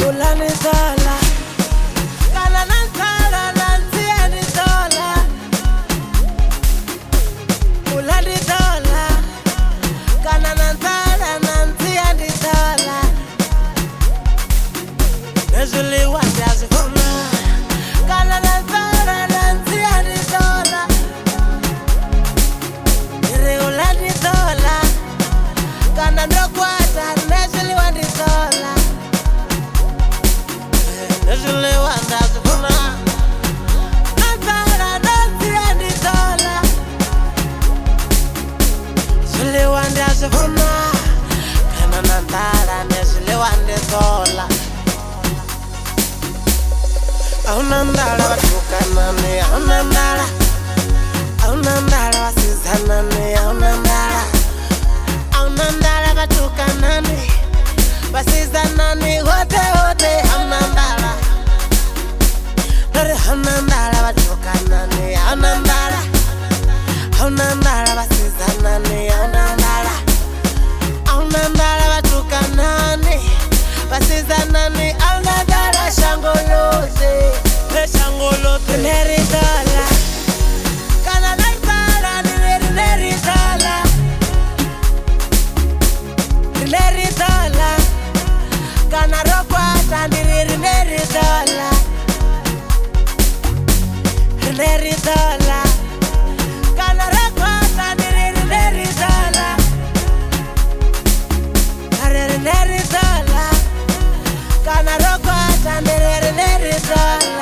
Ulani dola, kana nantala nantia ni dola. Ulani dola, kana nantala nantia ni dola. Nezuli wandazi funa, kana nantala nantia ni dola. Ire ulani dola, kana ndokwata nezuli wandi dola. Nezuli wandazi funa, nantala nantia ni dola. Nezuli wandazi funa, kana nantala nezuli wandi dola. Aunandala watukanane, aunandala, aunandala wasizanane, aunandala, aunandala watukanane, wasizanane, hote hote, aunandala, nare aunandala watukanane, aunandala, aunandala wasizanane, aunandala, aunandala watukanane, wasizanane, aunandala shangoloze. Neri dola, kana nantala neri dola. Neri dola, kana rokwata neri dola. Neri dola, kana rokwata neri dola. Neri dola, kana rokwata neri dola.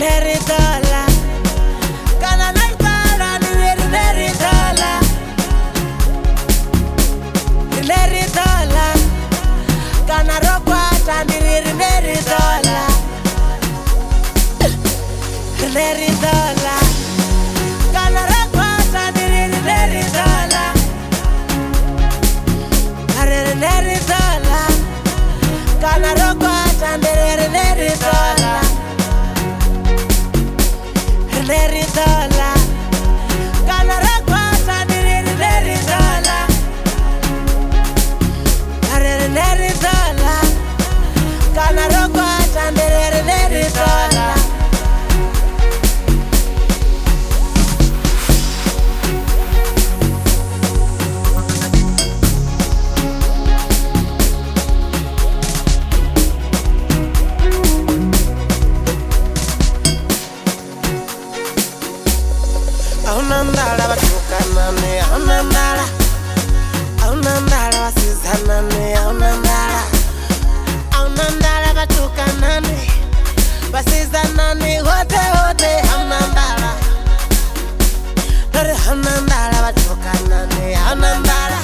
Neri dola, kana nantala neri dola. Neri dola, kana rokwata neri dola. Neri dola, kana rokwata neri dola. Neri dola, kana rokwata neri dola. Neri dola, kana rokwata neri dola. Neri dola, kana rokwata neri dola. Aunandala watukanane, aunandala, aunandala wasizanane, aunandala, aunandala watukanane, wasizanane, hote hote, aunandala, nare aunandala watukanane, aunandala,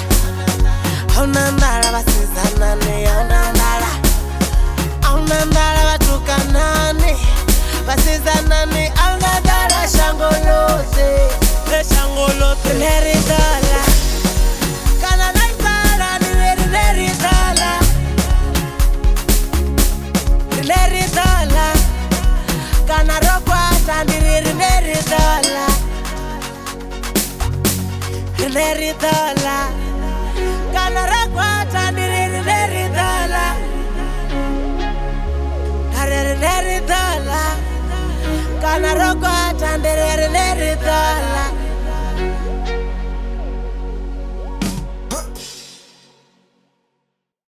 aunandala wasizanane, aunandala, aunandala watukanane, wasizanane, aunandala shangoloze. Neri dola, kana nantala neri dola. Neri dola, kana rokwata neri dola. Neri dola, kana rokwata neri dola. Neri dola, kana rokwata neri dola.